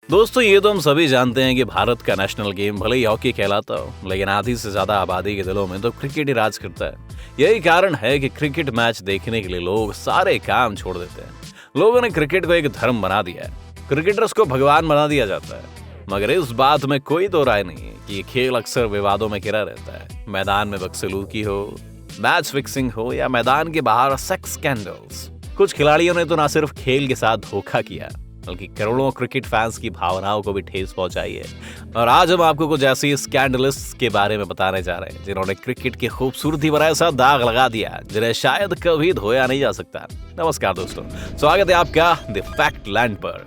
दोस्तों, ये तो हम सभी जानते हैं कि भारत का नेशनल गेम भले ही हॉकी कहलाता हो, लेकिन आधी से ज्यादा आबादी के दिलों में तो क्रिकेट ही राज करता है। यही कारण है कि क्रिकेट मैच देखने के लिए लोग सारे काम छोड़ देते हैं। लोगों ने क्रिकेट को एक धर्म बना दिया है। क्रिकेटर्स को भगवान बना दिया जाता है। मगर इस बात में कोई दो राय नहीं है कि ये खेल अक्सर विवादों में घिरा रहता है। मैदान में बदसलूकी हो, मैच फिक्सिंग हो या मैदान के बाहर सेक्स स्कैंडल्स, कुछ खिलाड़ियों ने तो ना सिर्फ खेल के साथ धोखा किया, बल्कि करोड़ों क्रिकेट फैंस की भावनाओं को भी ठेस पहुंचाई है। और आज हम आपको कुछ ऐसी स्कैंडलिस्ट्स के बारे में बताने जा रहे हैं जिन्होंने क्रिकेट की खूबसूरती पर ऐसा दाग लगा दिया जिन्हें शायद कभी धोया नहीं जा सकता। नमस्कार दोस्तों, स्वागत है आपका द फैक्ट लैंड पर।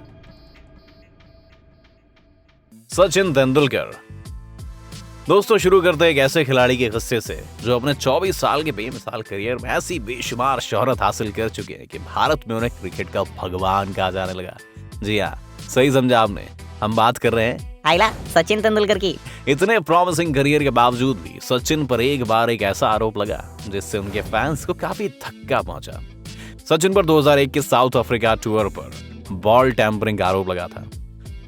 सचिन तेंदुलकर। दोस्तों, शुरू करते हैं एक ऐसे खिलाड़ी के किस्से से जो अपने 24 साल के बेमिसाल करियर में ऐसी बेशुमार शोहरत हासिल कर चुके हैं कि भारत में उन्हें क्रिकेट का भगवान कहा जाने लगा। जी हाँ, सही समझा आपने। हम बात कर रहे हैं आइला सचिन तेंदुलकर की। इतने प्रॉमिसिंग करियर के बावजूद भी सचिन पर एक बार एक ऐसा आरोप लगा जिससे उनके फैंस को काफी धक्का पहुंचा। सचिन पर 2001 के साउथ अफ्रीका टूर पर बॉल टैंपरिंग का आरोप लगा था।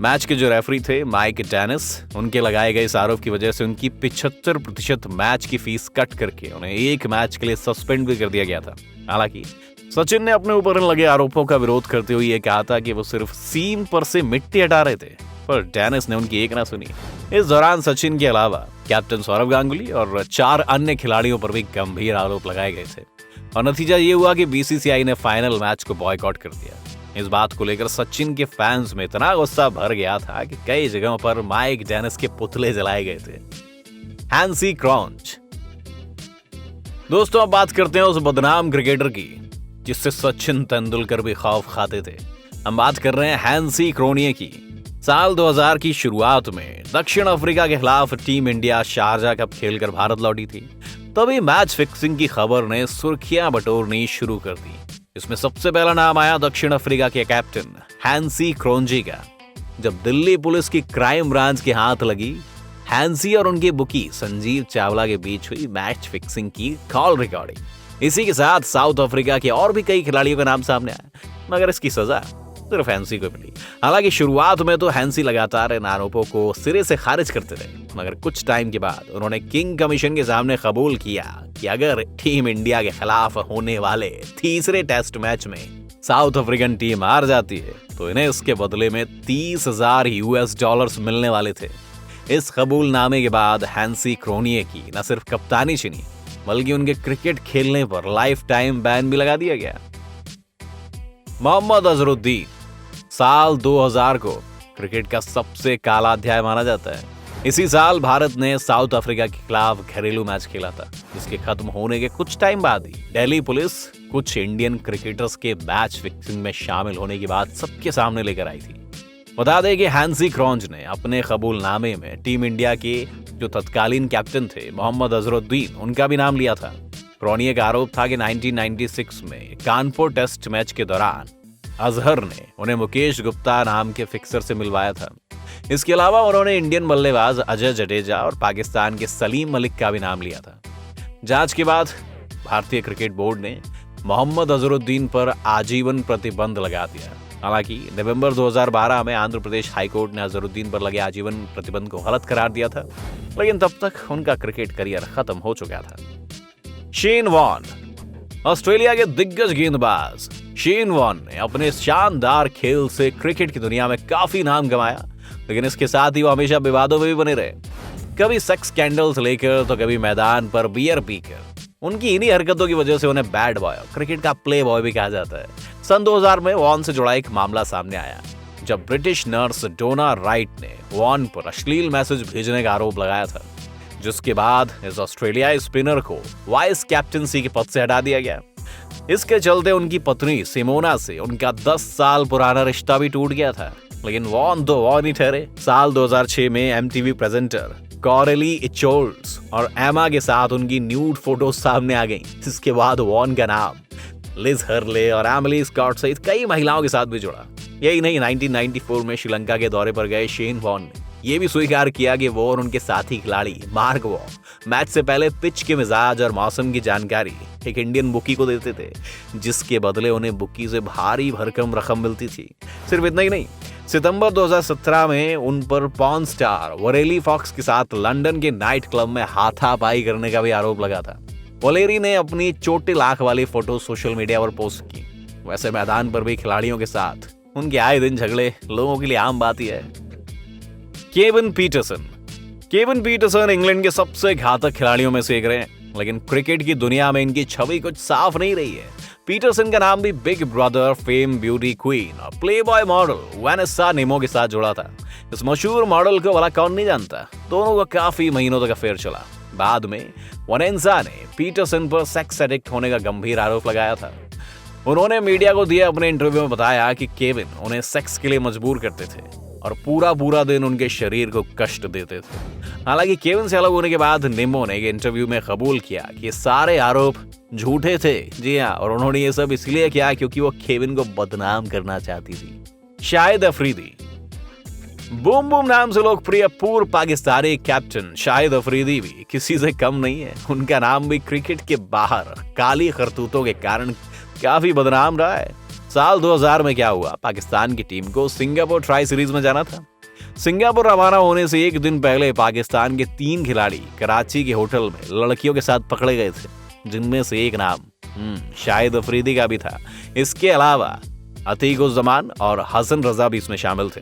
मैच के जो रेफरी थे माइक डेनिस, उनके लगाए गए इस आरोप की वजह से उनकी 75% मैच की फीस कट करके उन्हें एक मैच के लिए सस्पेंड भी कर दिया गया था। हालांकि सचिन ने अपने ऊपर लगे आरोपों का विरोध करते हुए ये कहा था कि वो सिर्फ सीम पर से मिट्टी हटा रहे थे, पर डेनिस ने उनकी एक ना सुनी। इस दौरान सचिन के अलावा कैप्टन सौरव गांगुली और 4 अन्य खिलाड़ियों पर भी गंभीर आरोप लगाए गए थे और नतीजा ये हुआ कि बीसीसीआई ने फाइनल मैच को बॉयकॉट कर दिया। इस बात को लेकर सचिन के फैंस में इतना गुस्सा भर गया था कि कई जगहों पर माइक डेनिस के पुतले जलाए गए थे। हैंसी क्रॉन्च। दोस्तों, अब बात करते हैं उस बदनाम क्रिकेटर की जिससे सचिन तेंदुलकर भी खौफ खाते थे। हम बात कर रहे हैं हैंसी क्रोनिये की। साल 2000 की शुरुआत में दक्षिण अफ्रीका के खिलाफ टीम इंडिया शारजा कप खेलकर भारत लौटी थी। तभी मैच फिक्सिंग की खबर ने सुर्खियां बटोरनी शुरू कर दी। इसमें सबसे पहला नाम आया दक्षिण अफ्रीका के कैप्टन हैंसी क्रोन्जी का। जब दिल्ली पुलिस की क्राइम ब्रांच के हाथ लगी, हैंसी और उनके बुकी संजीव चावला के बीच हुई मैच फिक्सिंग की कॉल रिकॉर्डिंग। इसी के साथ साउथ अफ्रीका के और भी कई खिलाड़ियों का नाम सामने आया, मगर इसकी सजा सिर्फ हैंसी को मिली। हालांकि शुरुआत में तो हैंसी लगातार इन आरोपों को सिरे से खारिज करते रहे, मगर कुछ टाइम के बाद उन्होंने किंग कमीशन के सामने कबूल किया कि अगर टीम इंडिया के खिलाफ होने वाले तीसरे टेस्ट मैच में साउथ अफ्रीकन टीम हार जाती है तो इन्हें इसके बदले में $30,000 मिलने वाले थे। इस कबूलनामे के बाद हैंसी क्रोनिये की न सिर्फ कप्तानी छिनी, बल्कि उनके क्रिकेट खेलने पर लाइफ टाइम बैन भी लगा दिया गया। मोहम्मद अजहरुद्दीन। साल 2000 को क्रिकेट का सबसे काला अध्याय माना जाता है। इसी साल भारत ने साउथ अफ्रीका के खिलाफ घरेलू मैच खेला था, जिसके खत्म होने के कुछ टाइम बाद ही दिल्ली पुलिस कुछ इंडियन क्रिकेटर्स के मैच फिक्सिंग में शामिल होने की बात सबके सामने लेकर आई थी। बता दें कि हैंसी क्रॉन्ज ने अपने कबूलनामे में टीम इंडिया के जो तत्कालीन कैप्टन थे मोहम्मद अजहरुद्दीन, उनका भी नाम लिया था। क्रोनिये का आरोप था कि 1996 में कानपुर टेस्ट मैच के दौरान अजहर ने उन्हें मुकेश गुप्ता नाम के फिक्सर से मिलवाया था। इसके अलावा उन्होंने इंडियन बल्लेबाज अजय जडेजा और पाकिस्तान के सलीम मलिक का भी नाम लिया था। जांच के बाद भारतीय क्रिकेट बोर्ड ने मोहम्मद अजहरुद्दीन पर आजीवन प्रतिबंध लगा दिया। हालांकि नवंबर 2012 में आंध्र प्रदेश हाईकोर्ट ने अजहरुद्दीन पर लगे आजीवन प्रतिबंध को गलत करार दिया था, लेकिन तब तक उनका क्रिकेट करियर खत्म हो चुका था। Shane Warne. ऑस्ट्रेलिया के दिग्गज गेंदबाज शेन वॉर्न ने अपने शानदार खेल से क्रिकेट की दुनिया में काफी नाम कमाया, लेकिन इसके साथ ही वो हमेशा विवादों में भी बने रहे। कभी सेक्स स्कैंडल्स लेकर तो कभी मैदान पर बियर पीकर। उनकी इन्हीं हरकतों की वजह से उन्हें बैड बॉय, क्रिकेट का प्ले बॉय भी कहा जाता है। सन 2000 में वॉर्न से जुड़ा एक मामला सामने आया जब ब्रिटिश नर्स डोना राइट ने वॉर्न पर अश्लील मैसेज भेजने का आरोप लगाया था, जिसके बाद इस ऑस्ट्रेलियाई स्पिनर को वाइस कैप्टनसी के पद से हटा दिया गया। इसके चलते उनकी पत्नी सिमोना से उनका 10 साल पुराना रिश्ता भी टूट गया था, लेकिन वॉर्न तो वॉर्न ही ठहरे। साल 2006 में एमटीवी प्रेजेंटर कॉरेली इचोल्स और एमा के साथ उनकी न्यूड फोटो सामने आ गई, जिसके बाद वॉर्न का नाम लिज हर्ले और एमिली स्कॉट सहित कई महिलाओं के साथ भी जुड़ा। यही नहीं, 1994 में श्रीलंका के दौरे पर गए शेन वॉर्न ने ये भी स्वीकार किया कि वो और उनके साथी खिलाड़ी मार्क वॉ मैच से पहले पिच के मिजाज और मौसम की जानकारी एक इंडियन बुकी को देते थे, जिसके बदले उन्हें बुकी से भारी भरकम रकम मिलती थी। सिर्फ इतना ही नहीं, सितंबर 2017 में उन पर पॉर्न स्टार वरेली फॉक्स के साथ लंदन के नाइट क्लब में हाथापाई करने का भी आरोप लगा था। वलेरी ने अपनी चोटिल आंख वाली फोटो सोशल मीडिया पर पोस्ट की। वैसे मैदान पर भी खिलाड़ियों के साथ उनके आए दिन झगड़े लोगों के लिए आम बात ही है। केविन पीटरसन इंग्लैंड के सबसे घातक खिलाड़ियों में से एक रहे, लेकिन क्रिकेट की दुनिया में इनकी छवि कुछ साफ नहीं रही है। पीटरसन का नाम भी big brother, fame, beauty queen और प्लेबॉय मॉडल वैनेसा नेमो के साथ जुड़ा था। इस मशहूर मॉडल को भला कौन नहीं जानता। दोनों का काफी महीनों तक अफेयर चला। बाद में वैनेसा ने पीटरसन पर सेक्स एडिक्ट होने का गंभीर आरोप लगाया था। उन्होंने मीडिया को दिए अपने इंटरव्यू में बताया कि केविन उन्हें सेक्स के लिए मजबूर करते थे और पूरा दिन उनके शरीर को कष्ट देते थे। हालांकि केविन से अलग होने के बाद नेमो ने एक इंटरव्यू में कबूल किया कि सारे आरोप झूठे थे। जी हाँ, और उन्होंने ये सब इसलिए किया क्योंकि वो केविन को बदनाम करना चाहती थी। शाहिद अफरीदी, बूम बूम नाम से लोकप्रिय पूर्व पाकिस्तानी कैप्टन शाहिद अफरीदी भी किसी से कम नहीं है। उनका नाम भी क्रिकेट के बाहर काली करतूतों के कारण काफी बदनाम रहा है। साल 2000 में क्या हुआ, पाकिस्तान की टीम को सिंगापुर ट्राई सीरीज में जाना था। सिंगापुर रवाना होने से एक दिन पहले पाकिस्तान के 3 खिलाड़ी कराची के होटल में लड़कियों के साथ पकड़े गए थे, जिनमें से एक नाम शाहिद अफरीदी का भी था। इसके अलावा अतीकुज़्ज़मान और हसन रजा भी इसमें शामिल थे।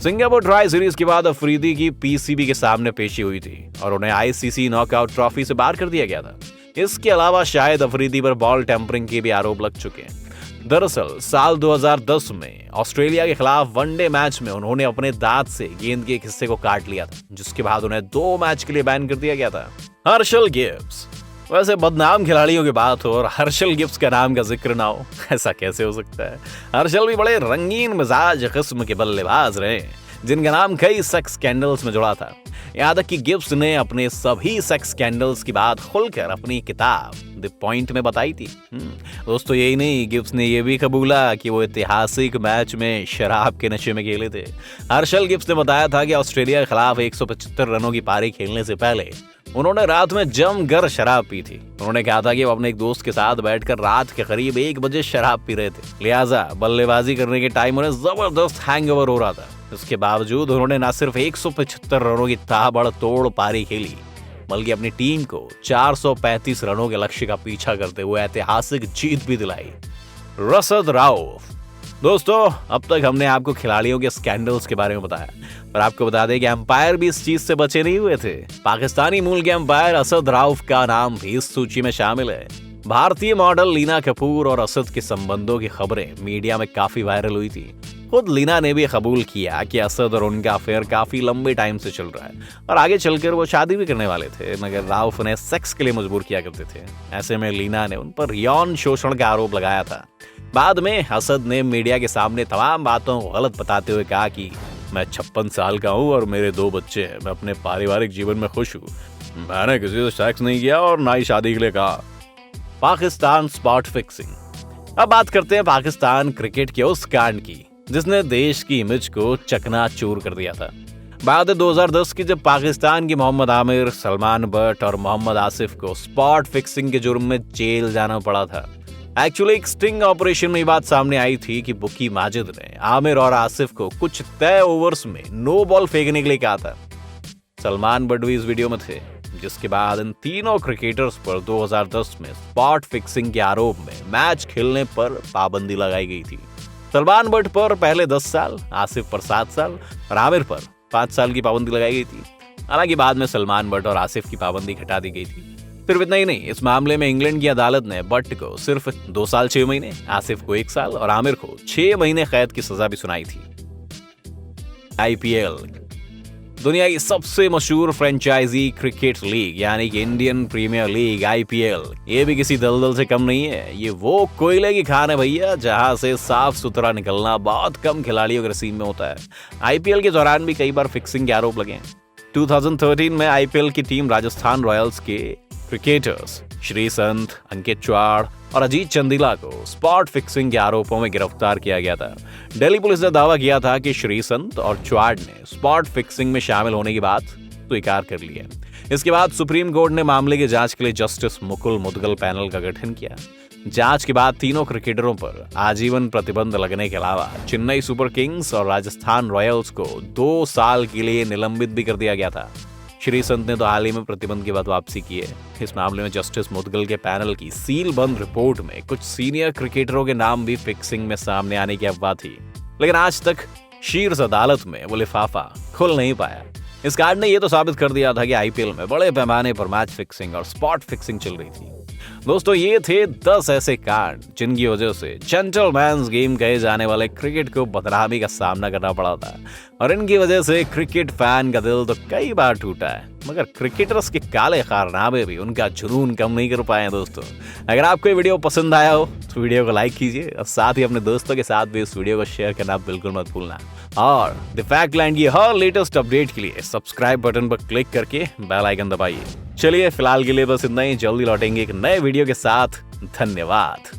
सिंगापुर ट्राई सीरीज के बाद अफरीदी की पीसीबी के सामने पेशी हुई थी और उन्हें आईसीसी नॉकआउट ट्रॉफी से बाहर कर दिया गया था। इसके अलावा शाहिद अफरीदी पर बॉल टेम्परिंग के भी आरोप लग चुके हैं। दरअसल साल 2010 में ऑस्ट्रेलिया के खिलाफ वनडे मैच में उन्होंने अपने दांत से गेंद के एक हिस्से को काट लिया था, जिसके बाद उन्हें 2 मैच के लिए बैन कर दिया गया था। हर्षल गिब्स, वैसे बदनाम खिलाड़ियों की बात हो और हर्षल गिब्स का नाम का जिक्र ना हो, ऐसा कैसे हो सकता है। हर्षल भी बड़े रंगीन मिजाज किस्म के बल्लेबाज रहे, जिनका नाम कई सेक्स स्कैंडल्स में जुड़ा था। यहाँ तक कि गिब्स ने अपने सभी सेक्स स्कैंडल्स की बात खुलकर अपनी किताब द पॉइंट में बताई थी। दोस्तों, यही नहीं, गिब्स ने यह भी कबूला कि वो ऐतिहासिक मैच में शराब के नशे में खेले थे। हर्षल गिब्स ने बताया था कि ऑस्ट्रेलिया के खिलाफ 175 रनों की पारी खेलने से पहले उन्होंने रात में जमकर शराब पी थी। उन्होंने कहा था कि वो अपने एक दोस्त के साथ बैठकर रात के करीब 1 बजे शराब पी रहे थे, लिहाजा बल्लेबाजी करने के टाइम उन्हें जबरदस्त हैंगओवर हो रहा था। इसके बावजूद उन्होंने न सिर्फ 175 रनों की ताबड़तोड़ पारी खेली, बल्कि अपनी टीम को 435 रनों के लक्ष्य का पीछा करते हुए ऐतिहासिक जीत भी दिलाई। रशद रऊफ, दोस्तों, अब तक हमने आपको खिलाड़ियों के स्कैंडल्स के बारे में बताया, पर आपको बता दें कि एम्पायर भी इस चीज से बचे नहीं हुए थे। पाकिस्तानी मूल के एम्पायर असद रऊफ का नाम भी इस सूची में शामिल है। भारतीय मॉडल लीना कपूर और असद के संबंधों की खबरें मीडिया में काफी वायरल हुई थी। खुद लीना ने भी कबूल किया कि असद और उनका अफेयर काफी लंबे टाइम से चल रहा है और आगे चलकर वो शादी भी करने वाले थे, मगर राउफ उन्हें सेक्स के लिए मजबूर किया करते थे। ऐसे में लीना ने उन पर यौन शोषण का आरोप लगाया था। बाद में असद ने मीडिया के सामने तमाम बातों को गलत बताते हुए कहा कि मैं 56 साल का हूँ और मेरे 2 बच्चे हैं, मैं अपने पारिवारिक जीवन में खुश हूँ, मैंने किसी से सेक्स नहीं किया और ना ही शादी के लिए कहा। Pakistan spot fixing. अब बात करते हैं पाकिस्तान क्रिकेट के उस कांड की जिसने देश की इमेज को चकनाचूर कर दिया था। बाद 2010 की जब पाकिस्तान के मोहम्मद आमिर, सलमान बट और मोहम्मद आसिफ को स्पॉट फिक्सिंग के जुर्म में जेल जाना पड़ा था। एक्चुअली एक स्टिंग ऑपरेशन में बात सामने आई थी कि बुकी माजिद ने आमिर और आसिफ को कुछ तय ओवर्स में नो बॉल फेंकने के लिए कहा था। सलमान बट भी इस वीडियो में थे, जिसके बाद इन तीनों क्रिकेटर्स पर 2010 में स्पॉट फिक्सिंग के आरोप में मैच खेलने पर पाबंदी लगाई गई थी। सलमान बट पर पहले 10 साल, आसिफ पर 7 साल और आमिर पर 5 साल की पाबंदी लगाई गई थी। हालांकि बाद में सलमान बट और आसिफ की पाबंदी हटा दी गई थी। सिर्फ इतना ही नहीं, इस मामले में इंग्लैंड की अदालत ने बट को सिर्फ 2 साल 6 महीने, आसिफ को 1 साल और आमिर को 6 महीने कैद की सजा भी सुनाई थी। आईपीएल, दुनिया की सबसे मशहूर फ्रेंचाइजी क्रिकेट लीग यानी कि इंडियन प्रीमियर लीग आईपीएल, ये भी किसी दलदल से कम नहीं है। ये वो कोयले की खान है भैया, जहां से साफ सुथरा निकलना बहुत कम खिलाड़ियों के नसीब में होता है। आईपीएल के दौरान भी कई बार फिक्सिंग के आरोप लगे हैं। 2013 में आईपीएल की टीम राजस्थान रॉयल्स के क्रिकेटर्स श्रीसंत, अंकित चौहान और अजीत चंदीला को स्पॉट फिक्सिंग के आरोपों में गिरफ्तार किया गया था। दिल्ली पुलिस ने दावा किया था कि श्रीसंत और चौहान ने स्पॉट फिक्सिंग में शामिल होने की बात स्वीकार कर ली है। इसके बाद सुप्रीम कोर्ट ने मामले की जांच के लिए जस्टिस मुकुल मुदगल पैनल का गठन किया। जांच के बाद तीनों क्रिकेटरों पर आजीवन प्रतिबंध लगने के अलावा चेन्नई सुपर किंग्स और राजस्थान रॉयल्स को 2 साल के लिए निलंबित भी कर दिया गया था। श्री संत ने तो हाल ही में प्रतिबंध के बाद वापसी की है। इस मामले में जस्टिस मुदगल के पैनल की सील बंद रिपोर्ट में कुछ सीनियर क्रिकेटरों के नाम भी फिक्सिंग में सामने आने की अफवाह थी, लेकिन आज तक शीर्ष अदालत में वो लिफाफा खुल नहीं पाया। इस कांड ने यह तो साबित कर दिया था कि आईपीएल में बड़े पैमाने पर मैच फिक्सिंग और स्पॉट फिक्सिंग चल रही थी। दोस्तों, ये थे 10 ऐसे कांड जिनकी वजह से जेंटलमैन्स गेम कहे जाने वाले क्रिकेट को बदनामी का सामना करना पड़ा था, और इनकी वजह से क्रिकेट फैन का दिल तो कई बार टूटा है, मगर क्रिकेटर्स के काले कारनामे भी उनका जुनून कम नहीं कर पाए हैं। दोस्तों, अगर आपको ये वीडियो पसंद आया हो तो वीडियो को लाइक कीजिए और साथ ही अपने दोस्तों के साथ भी इस वीडियो को शेयर करना बिल्कुल मत भूलना। और द फैक्टलैंड की हर लेटेस्ट अपडेट के लिए सब्सक्राइब बटन पर क्लिक करके बेल आइकन दबाइए। चलिए फिलहाल के लिए बस इतना ही, जल्दी लौटेंगे एक नए वीडियो के साथ। धन्यवाद।